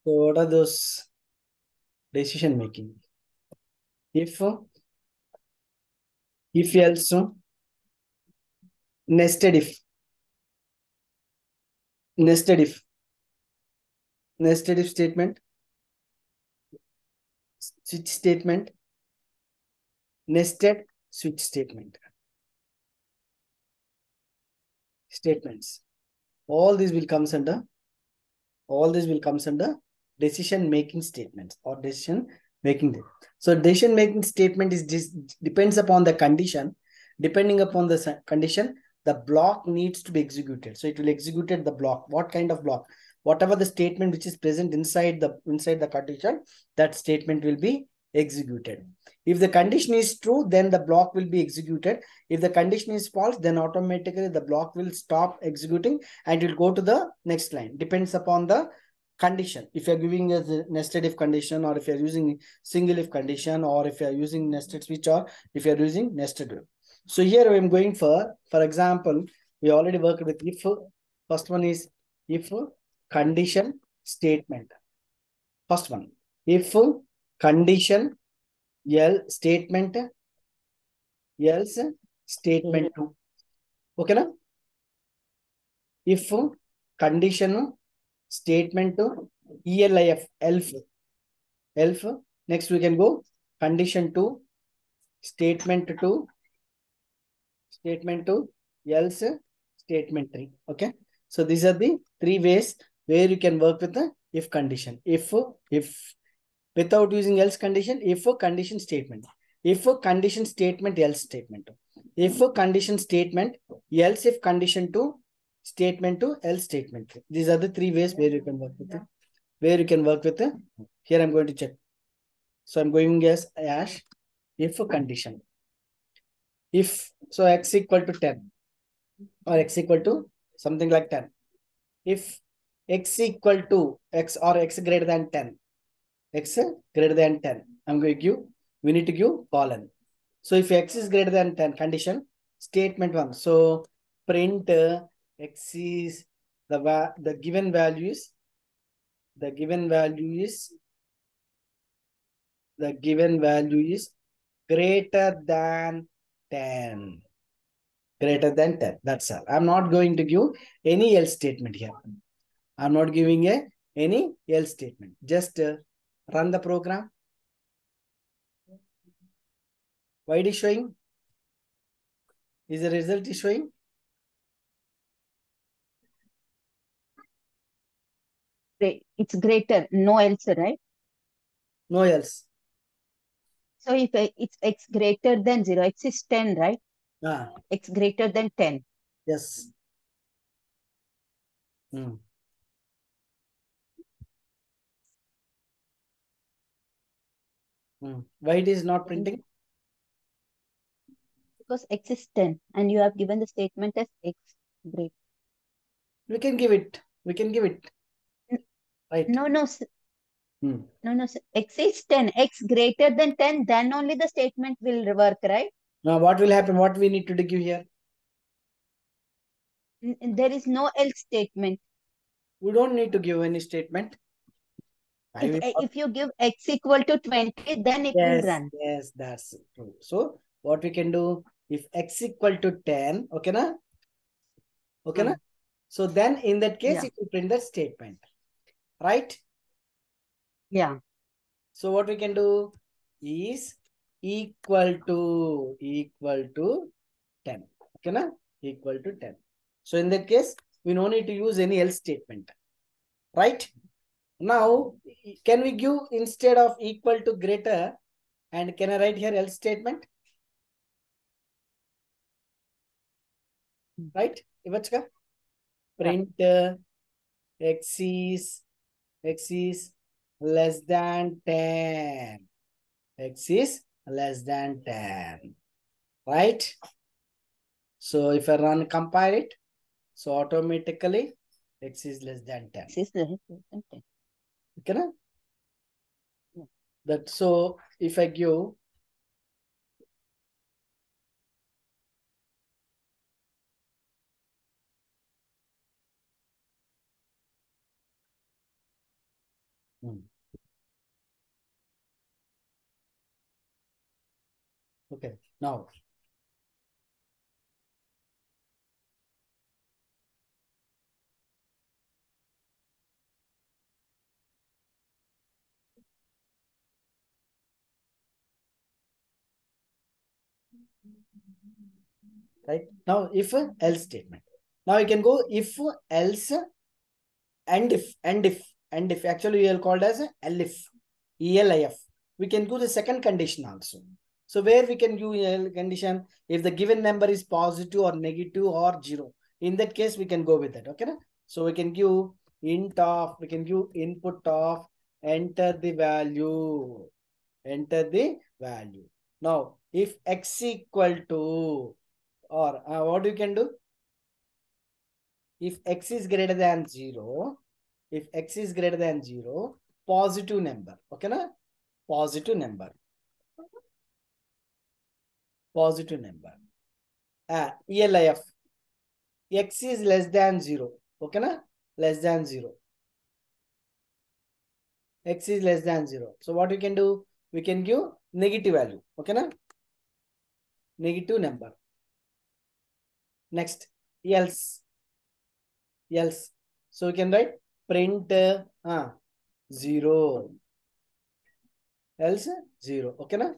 So what are those decision making? If else, nested if, nested if, nested if statement, switch statement, nested switch statement, statements. All these will comes under decision making statements or decision making. So decision making statement is depends upon the condition. Depending upon the condition, the block needs to be executed. So it will execute the block. What kind of block? Whatever the statement which is present inside the condition, that statement will be executed. If the condition is true, then the block will be executed. If the condition is false, then automatically the block will stop executing and it will go to the next line. Depends upon the condition. If you're giving a nested if condition, or if you're using single if condition, or if you're using nested switch, or if you're using nested if. So here I'm going for example, we already worked with if. First one is if condition statement. First one, if condition statement else statement 2. Okay na? If condition statement elf. Next we can go condition 2 statement 2 else statement 3. Okay, so these are the three ways where you can work with the if condition. If without using else condition, if condition statement, if condition statement else statement, if condition statement else if condition 2 statement 2 else statement 3. These are the three ways where you can work with it. Here I'm going to check. So I'm going as if condition. If so x equal to 10 or x equal to something like 10. If x equal to x or x greater than 10, x greater than 10, I'm going to give, we need to give colon. So if x is greater than 10, condition statement 1. So print x is the given value is greater than 10. Greater than 10. That's all. I'm not going to give any else statement here. I'm not giving any else statement. Just run the program. Why it is showing? Is the result is showing? It's greater, no else, right? No else. So if it's x greater than 0, x is 10, right? Ah. X greater than 10. Yes. Why it is not printing? Because x is 10 and you have given the statement as x greater. We can give it. Right. No. No, x is 10. X greater than 10, then only the statement will work, right? Now what will happen? What we need to give here? There is no else statement. We don't need to give any statement. If you give x equal to 20, then it will run. Yes, that's true. So what we can do, if x equal to 10, okay na? Okay na? So then in that case, it will print the statement. Right? Yeah. So what we can do is equal to 10. Okay na? Equal to 10. So in that case, we no need to use any else statement. Right? Now, can we give instead of equal to greater, and can I write here else statement? Right? Ivachka? Print x is less than 10. X is less than 10. Right? So if I compile it, so automatically x is less than 10. X is less than 10. Okay na? That so if I give Okay, now right now if else statement. Now you can go if else and if actually we are called as elif. We can do the second condition also. So where we can use condition if the given number is positive or negative or zero. In that case we can go with that. Okay, so we can give we can give input of enter the value. Now if x equal to, or what you can do, if x is greater than 0, if x is greater than 0, positive number. Okay, na? Positive number. ELIF. X is less than 0. Okay, na? Less than 0. X is less than 0. So what we can do? We can give negative value. Okay, na? Negative number. Next, else. So we can write print 0. Else 0. Okay, na?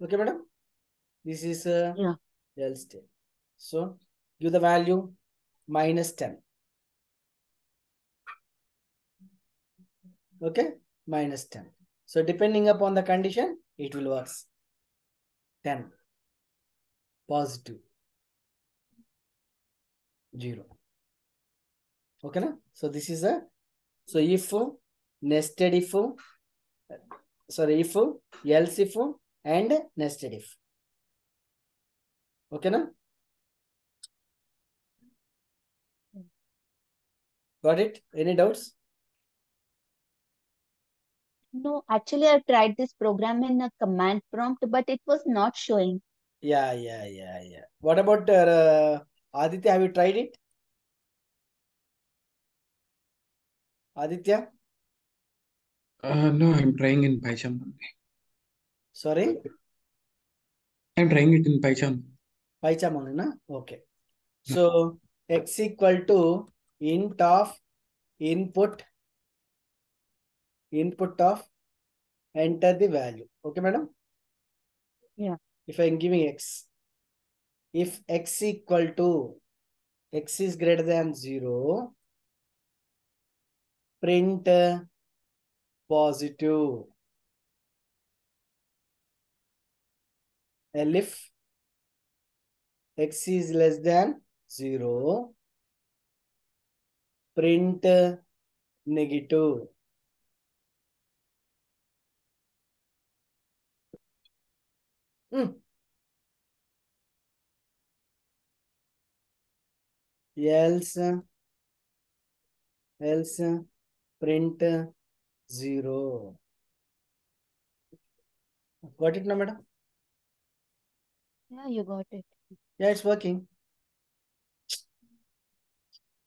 Okay, madam. This is else state. So give the value -10. Okay, -10. So depending upon the condition, it will work. 10 positive 0. Okay, na? So this is a, so if nested if, sorry, if else if and nested if. Okay, na? Got it? Any doubts? No, actually I tried this program in a command prompt, but it was not showing. Yeah. What about Aditya? Have you tried it? Aditya? No, I'm trying in Python. Sorry? I'm trying it in Python. Python only, na? Okay. So x equal to int of input of enter the value. Okay, madam? Yeah. If I'm giving x, if x equal to, x is greater than 0, print positive. If x is less than 0, print negative. Else print 0. Got it now, madam? Yeah, you got it. Yeah, it's working.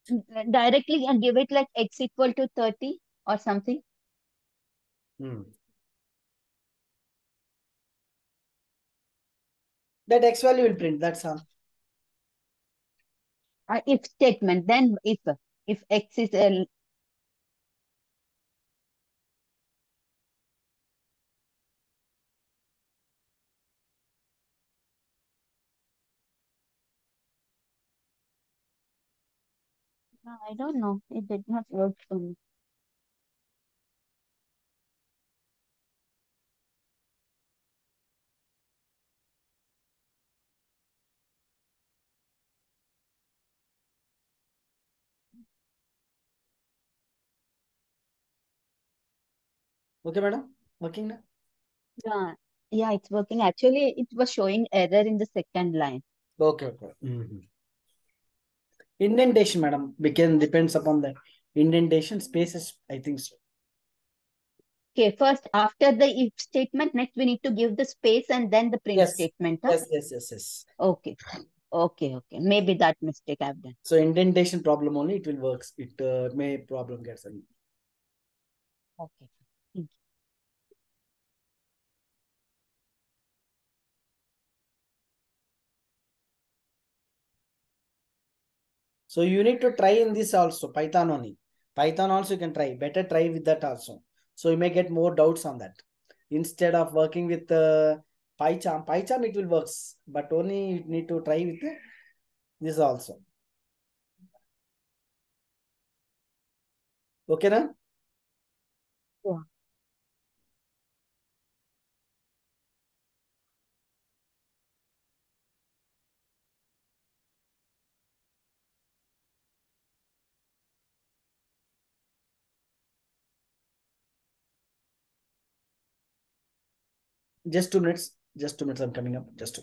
Directly and give it like x equal to 30 or something. That x value will print, that's all. If statement, then if x is I don't know. It did not work for me. Okay, madam? Working now? Yeah, it's working. Actually, it was showing error in the second line. Okay. Indentation, madam, depends upon the indentation spaces, I think so. Okay, first after the if statement, next we need to give the space and then the print statement. Huh? Yes. Okay. Okay, okay. Maybe that mistake I've done. So indentation problem only, it will work. It may problem gets in. Okay. Thank you. So you need to try in this also, Python only. Python also you can try. Better try with that also. So you may get more doubts on that. Instead of working with PyCharm, PyCharm it will works, but only you need to try with this also. Okay, na? Yeah. Just 2 minutes. Just 2 minutes. I'm coming up. Just 2.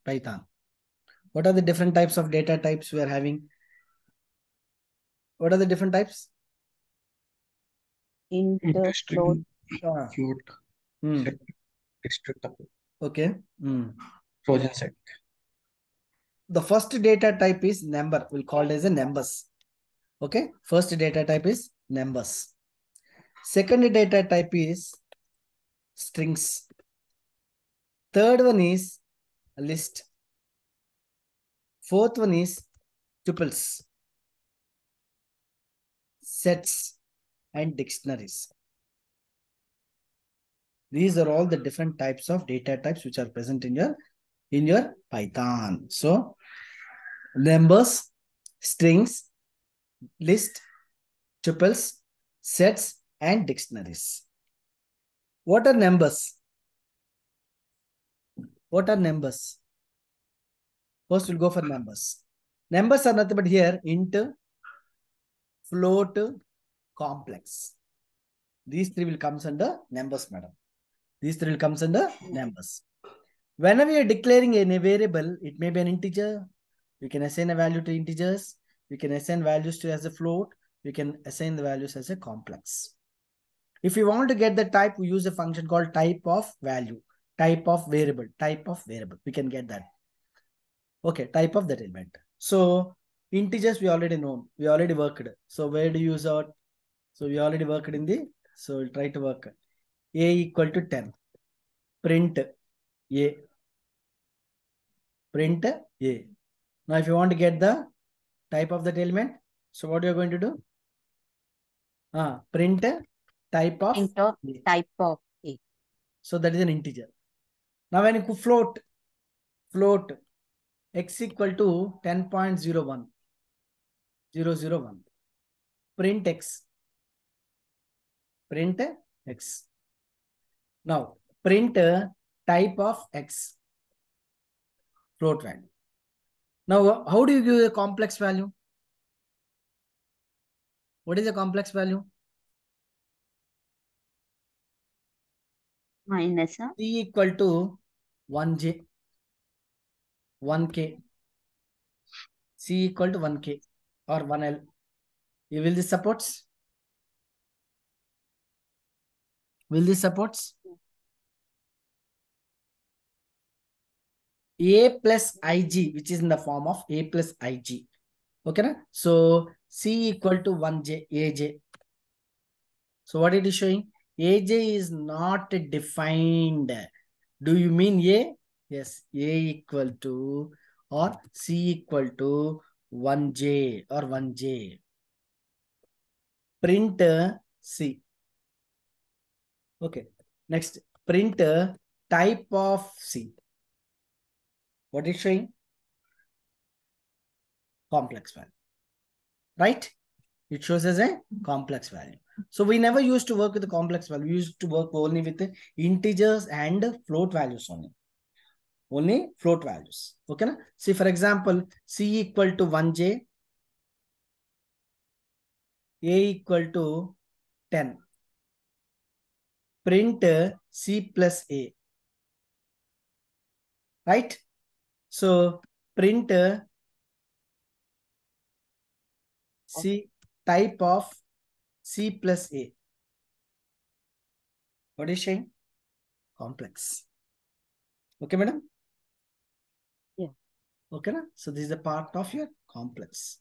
Python. What are the different types of data types we are having? What are the different types? Int, float. String, Ah. float, Hmm. set, restrict, Okay. Hmm. Trojan set. The first data type is number. We'll call it as a numbers. Okay. First data type is numbers. Second data type is strings. Third one is list. Fourth one is tuples, sets, and dictionaries. These are all the different types of data types which are present in your Python. So numbers, strings, list, tuples, sets, and dictionaries. What are numbers? What are numbers? First, we'll go for numbers. Numbers are nothing but here int, float, complex. These three will come under numbers, madam. These three will come under numbers. Whenever you're declaring a variable, it may be an integer. You can assign a value to integers. You can assign values to as a float. You can assign the values as a complex. If you want to get the type, we use a function called type of value, type of variable, type of variable. We can get that. Okay, type of that element. So integers we already know. We already worked. So where do you use our? So we already worked in the. So we'll try to work. A equal to 10. Print A. Print A. Now if you want to get the type of that element, so what you're going to do? Print type of Int of A. type of A. So that is an integer. Now when you float x equal to 10.01001. Print x. Print x. Now, print type of x. Float value. Now, how do you give a complex value? What is a complex value? Minus. C equal to 1j, 1k. C equal to 1k or 1L. You will this supports? Will this supports? A plus ig, which is in the form of a plus ig. Okay, na? So C equal to 1j, aj. So what it is showing? aj is not defined. Do you mean a? Yes, a equal to or C equal to 1j or 1j. Print C. Okay. Next, print type of C. What is showing? Complex value. Right? It shows as a complex value. So we never used to work with the complex value. We used to work only with the integers and float values only. Only float values. Okay. Na? See, for example, C equal to 1j, A equal to 10. Print C plus A. Right? So print C type of C plus A. What is showing? Complex. Okay, madam? Yeah. Okay, na? So this is a part of your complex.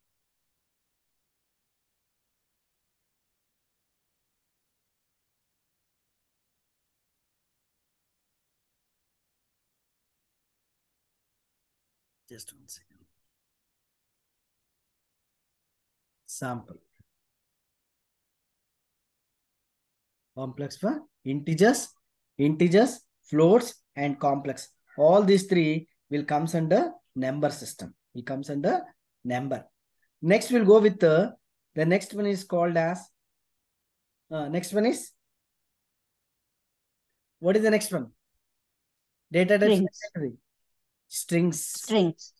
Just 1 second. Sample. Complex for integers, floats, and complex. All these three will comes under number system. It comes under number. Next, we'll go with the next one is called as, next one is, what is the next one? Data types. Strings. Strings.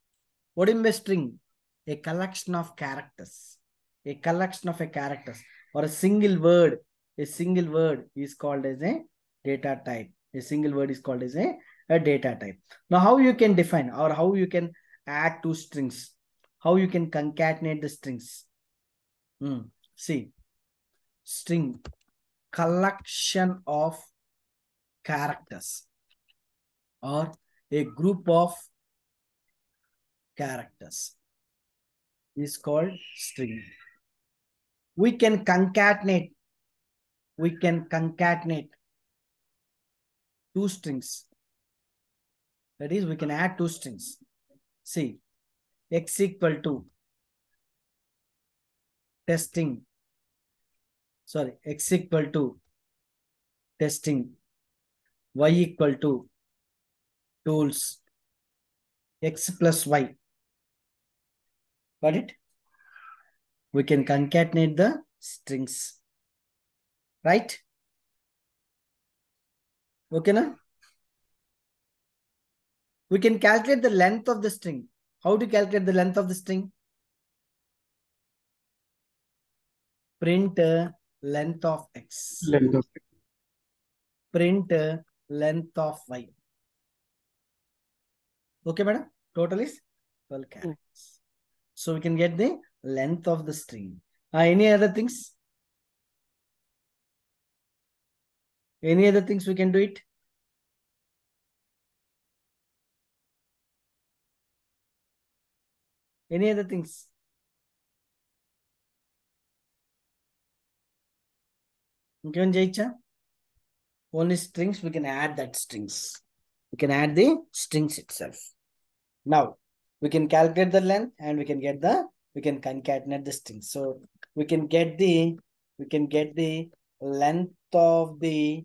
What do you mean by string? A collection of characters. A collection of a characters or a single word. A single word is called as a data type. A single word is called as a data type. Now, how you can define or how you can add two strings? How you can concatenate the strings? See, string, collection of characters or a group of characters is called string. We can concatenate two strings. That is, we can add two strings. See, x equal to testing. Sorry, x equal to testing. Y equal to tools. X plus y. Got it? We can concatenate the strings. Right? Okay, na? We can calculate the length of the string. How to calculate the length of the string? Print length of x. Length of Print length of y. Okay, madam? Total is 12 characters. So we can get the length of the string. Any other things? Any other things we can do it? Any other things? Given Jaicha? Only strings, we can add that strings. We can add the strings itself. Now, we can calculate the length and we can concatenate the strings. So we can get the length of the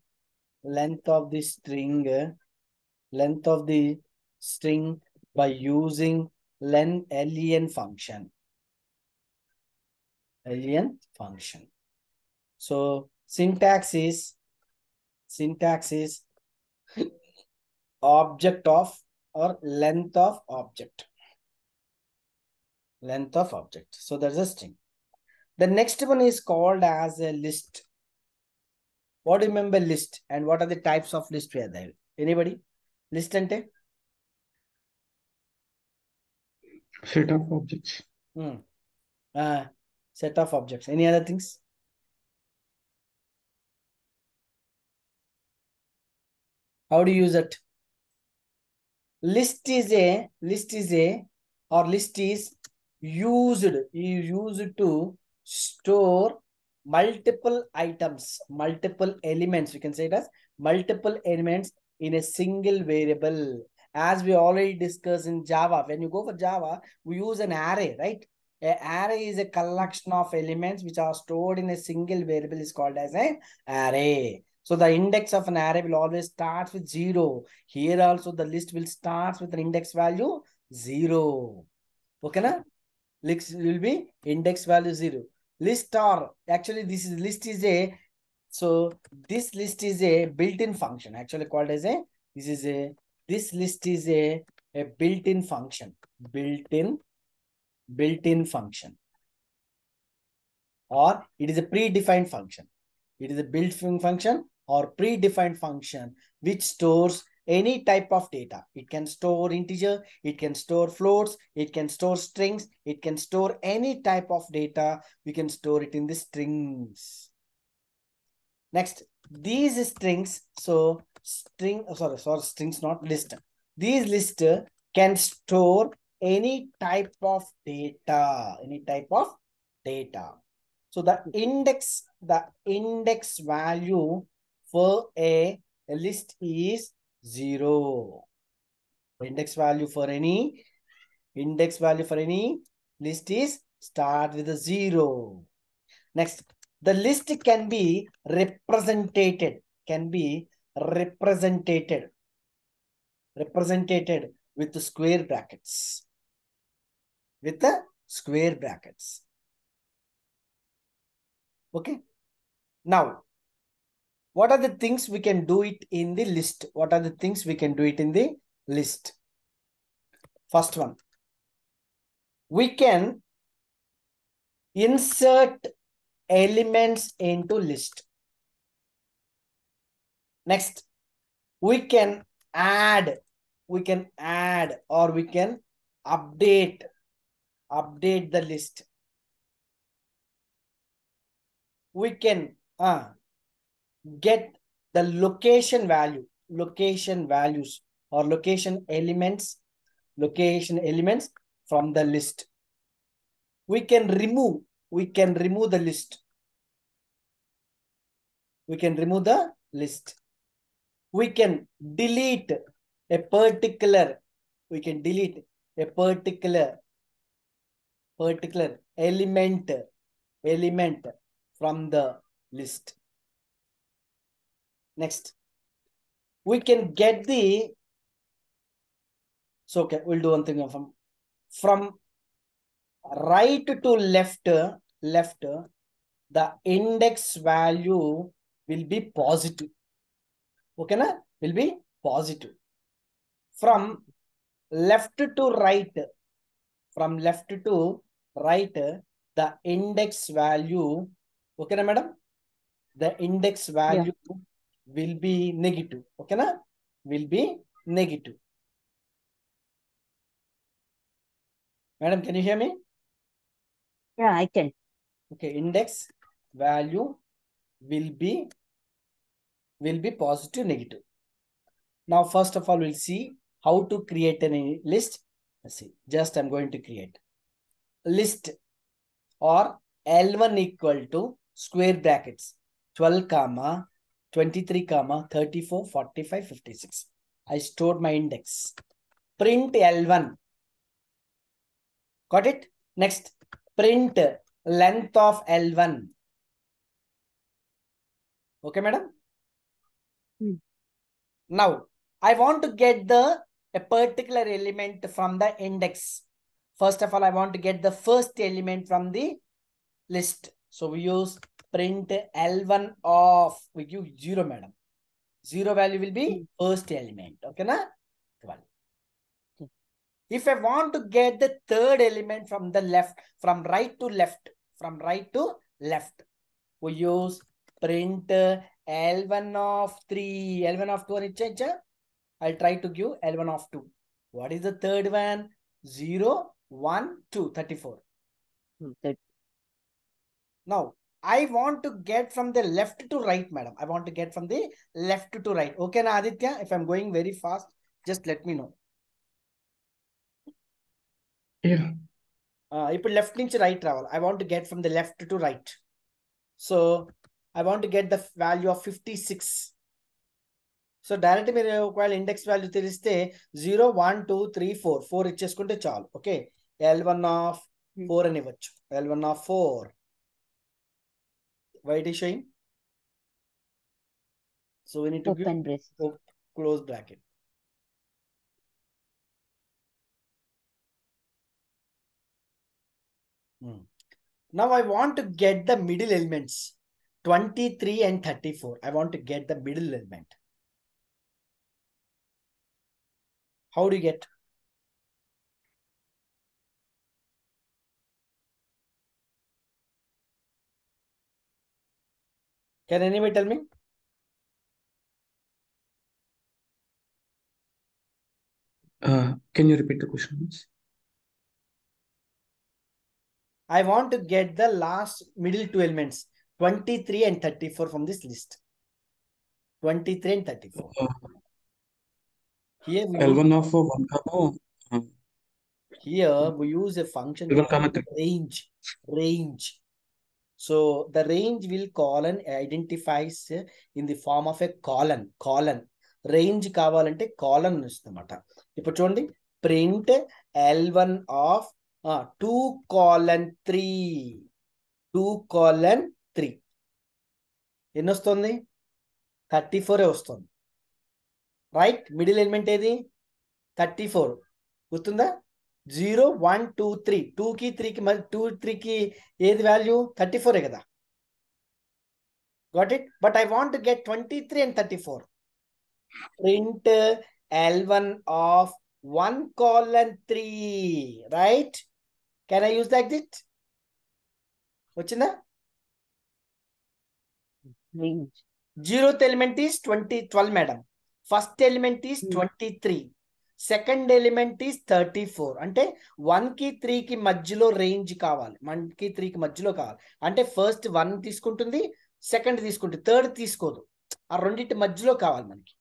string by using len function. Len function. So syntax is object of or length of object. Length of object. So that's a string. The next one is called as a list. What do you remember list and what are the types of list we are there? Anybody? List ante? Set of objects. Set of objects. Any other things? How do you use it? List is used to store multiple items, multiple elements. We can say it as multiple elements in a single variable. As we already discussed in Java, when you go for Java, we use an array, right? An array is a collection of elements which are stored in a single variable is called as an array. So the index of an array will always start with 0. Here also the list will start with an index value 0. Okay, na? List will be index value 0. List or actually this list is a built-in function actually called as a this list is a built-in function. Built-in function, or it is a predefined function. It is a built-in function or predefined function which stores any type of data. It can store integer, it can store floats, it can store strings, it can store any type of data. We can store it in the strings. Next, these strings, strings, not list. These list can store any type of data, So the index value for a list is 0. Index value for any list is start with a 0. Next, the list can be represented with the square brackets. Okay. Now, what are the things we can do it in the list? First one, we can insert elements into list. Next, we can add or we can update the list. We can get the location values or location elements from the list. We can remove the list. We can delete a particular element from the list. Next, we can get we'll do one thing from right to left, the index value will be positive. Okay, na? Will be positive. From left to right, the index value, okay na madam? The index value will be negative. Okay na? Will be negative. Madam, can you hear me? Yeah, I can. Okay, index value will be positive, negative. Now, first of all, we'll see how to create a list. Let's see. Just I'm going to create list or L1 equal to square brackets 12 comma 23 comma 34 45 56. I stored my index. Print L1. Got it? Next, print length of L1. Okay, madam? Now, I want to get a particular element from the index. First of all, I want to get the first element from the list. So we use print L1 of, we give 0, madam. 0 value will be first element. Okay, na? 12. If I want to get the third element from the left, from right to left, we use print L1 of 3, L1 of 2. I'll try to give L1 of 2. What is the third one? 0, 1, 2, 34. Now, I want to get from the left to right, madam. I want to get from the left to right. Okay, na Aditya? If I'm going very fast, just let me know. Yeah. ఇప్పుడు left నుంచి right travel. I want to get from the left to right. So, I want to get the value of 56. So, direct మీరు ఒకవేళ index value తెలిస్తే 0, 1, 2, 3, 4. 4 ఇచ్చేసుకుంటే చాలు. Okay, L1 of 4 అని ఇవ్వచ్చు. L1 of 4. Why it is showing? So, we need to Open braces. Close bracket. Now I want to get the middle elements 23 and 34. I want to get the middle element. How do you get? Can anybody tell me? Can you repeat the question, please? I want to get the last middle two elements 23 and 34 from this list. 23 and 34. Here we L1 use, of 1 comma. here we use a function L1 comma 3. range. So the range will colon identifies in the form of a colon. Range కావాలంటే colon ఇస్తుందన్నమాట. ఇప్పుడు చూడండి, print L1 of 2 colon 3. 2 colon 3 ఎన్ని వస్తుంది? 34 వస్తుంది. Right, middle element ఏది? 34. గుర్తుందా? 0, 1, 2, 3. 2కి 3కి మరి 2, 3కి ఏది వాల్యూ? 34 కదా. Got it? But I want to get 23 and 34. Print L1 of 1 colon 3. Right? Can I use like this? వచ్చిందా? Range. 0th element is 12, madam. First element is 23. Second element is 34. అంటే 1కి 3కి మధ్యలో రేంజ్ కావాలి. 1కి 3కి మధ్యలో కావాలి. అంటే ఫస్ట్ 1 తీసుకుంటుంది, సెకండ్ తీసుకుంటుంది, థర్డ్ తీసుకోదు. ఆ రెండింటి మధ్యలో కావాలి మనకి.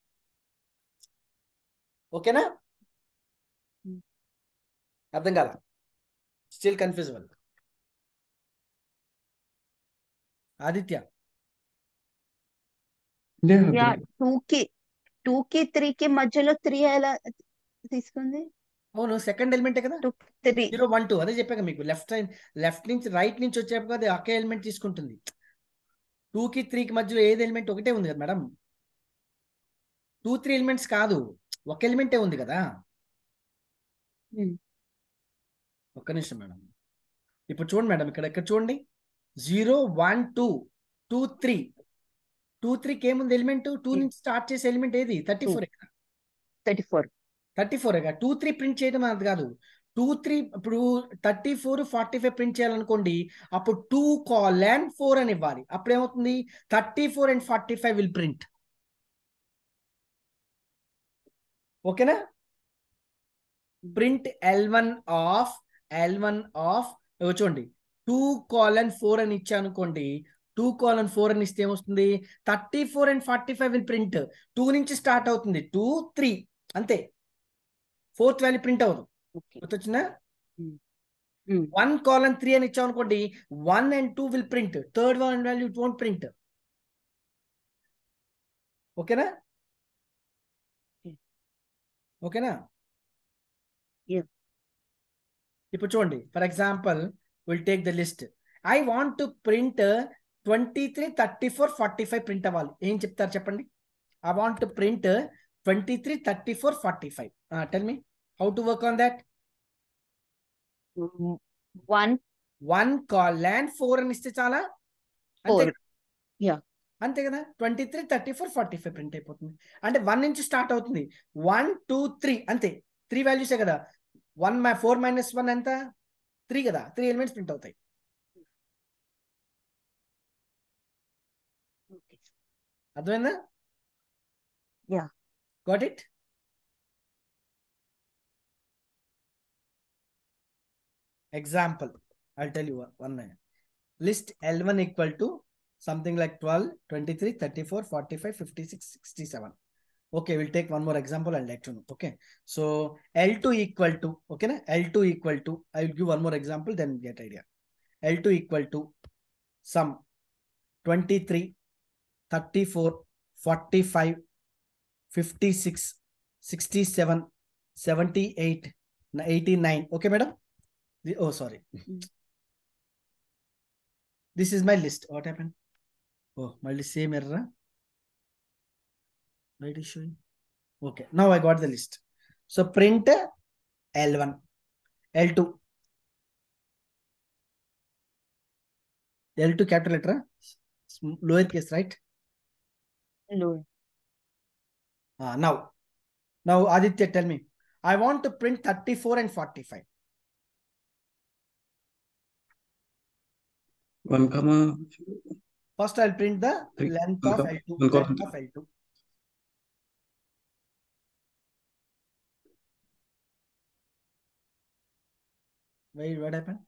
ఓకేనా? అర్థం కాల? స్టిల్ కన్ఫ్యూజబుల్. ఆదిత్య, Yeah, 2కి 3కి మధ్యలో 3 ఎలా తీసుకుంది? అవును, సెకండ్ ఎలిమెంటే కదా. 2, 3. 0, 1, 2 అదే చెప్పాక మీకు. లెఫ్ట్ నుంచి రైట్ నుంచి వచ్చేప్పుడు అది ఒకే ఎలిమెంట్ తీసుకుంటుంది. 2కి 3కి మధ్యలో ఏది ఎలిమెంట్? ఒకటే ఉంది కదా మేడం. 2, 3 ఎలిమెంట్స్ కాదు, ఒక ఎలిమెంటే ఉంది కదా. ఒక్క నిమిషం మేడం. ఇప్పుడు చూడండి మేడం, ఇక్కడ చూడండి, 0, 1, 2, 2, 3. 2, 3కి ఏముంది ఎలిమెంట్? 2 నుంచి స్టార్ట్ చేసే ఎలిమెంట్ ఏది? 34 కదా. 34 కదా. 2, 3 ప్రింట్ చేయడం అది కాదు. 2, 3 ఇప్పుడు 34, 45 ప్రింట్ చేయాలనుకోండి, అప్పుడు 2 colon 4 అని ఇవ్వాలి. అప్పుడు ఏమవుతుంది? 34 and 45 విల్ ప్రింట్. ఓకేనా? ప్రింట్ L1 ఆఫ్ చూడండి, 2 colon 4 అని ఇచ్చా అనుకోండి. 2 colon 4 అని ఇస్తే ఏమొస్తుంది? 34 and 45 విల్ ప్రింట్. 2 నుంచి స్టార్ట్ అవుతుంది, 2, 3 అంతే. 4th వాల్యూ ప్రింట్ అవ్వదు. గుర్తొచ్చిందా? 1 colon 3 అని ఇచ్చాం అనుకోండి, 1 and 2 will print. Third one value it won't print. ఓకేనా? ఓకేనా? ఇప్పుడు చూడండి, for example will take the list. I want to print 23, 34, 45 print అవ్వాలి. ఏం చెప్తారు చెప్పండి? I want to print 23, 34, 45. Tell me how to work on that. 1 1 colon 4 అని ఇస్తే చాలా అంతే 4. Yeah. అంతే కదా 23 34 45 ప్రింట్ అయిపోతుంది అంటే 1 నుంచి స్టార్ట్ అవుతుంది 1 2 3 అంతే 3 వాల్యూసే కదా 4 - 1 ఎంత 3 కదా 3 ఎలిమెంట్స్ ప్రింట్ అవుతాయి Okay. అర్థమైందా Yeah. Got it example I'll tell you one list L1 equal to something like 12 23 34 45 56 67. Okay, we'll take one more example and let you know. Okay, so L2 equal to, okay na? L2 equal to, I will give one more example then get idea. L2 equal to some 23 34 45 56 67 78 89. Okay madam, oh sorry, this is my list. What happened? Oh, my same error. Why it is showing? Okay, now I got the list. So print L1, L2. L2 capital letter, lowercase, right? Lower. Now Aditya, tell me. I want to print 34 and 45. 1 comma. First, I'll print the 3. length 1 of comma. L2. 1 colon Length 3. of L2. Wait, what happened?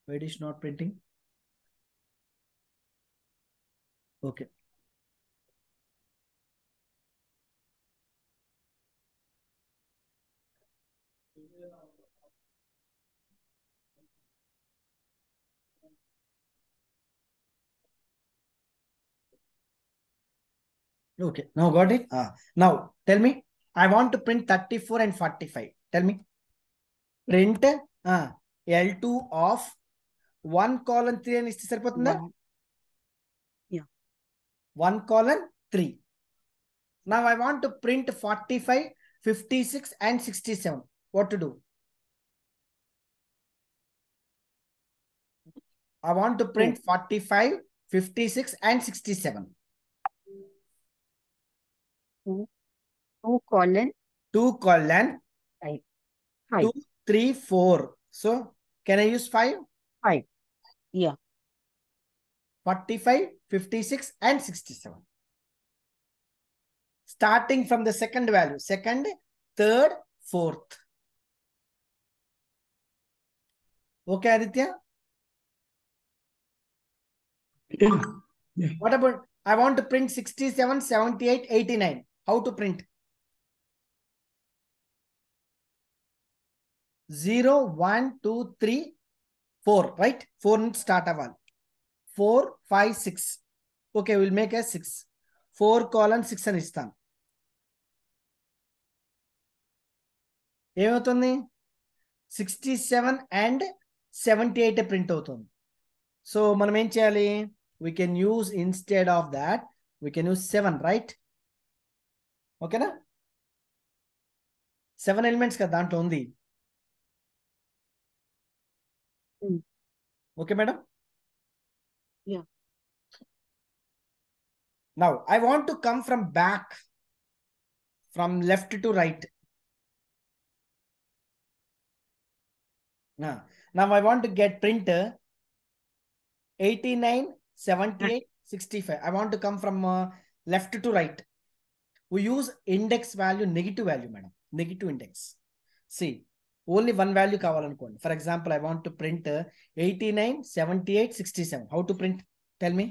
Why it is not printing? Okay. Okay, now got it. Now tell me, I want to print 34 and 45. Tell me. Print L2 of 1 colon 3 and is saripotunda? 1. Yeah. 1 colon 3. Now I want to print 45, 56 and 67. What to do? I want to print 45, 56 and 67. 2 colon 2 colon 5. 2, 3, 4. So can I use 5? 5. Yeah. 45, 56 and 67. Starting from the second value, second, third, fourth. Okay, Aditya? Yeah. Yeah. What about, I want to print 67, 78, 89. How to print? 0, 1, 2, 3, 4, right? 4 needs start a 1. 4, 5, 6. Okay, we'll make a 6. 4 colon 6 అని ఇస్తాను. ఏమవుతుంది 67 and 78 print అవుతుంది. So మనం ఏం చేయాలి? We can use instead of that, we can use 7, right? ఓకేనా? 7 elements కదా దాంట్లో ఉంది. Okay, madam? Yeah. Now, I want to come from back, from left to right. Now I want to get printer 89, 78, 65. I want to come from left to right. We use index value, negative value, madam. Negative index. See, only one value కావాలనుకోండి. For example, I want to print 89, 78, 67. How to print? Tell me.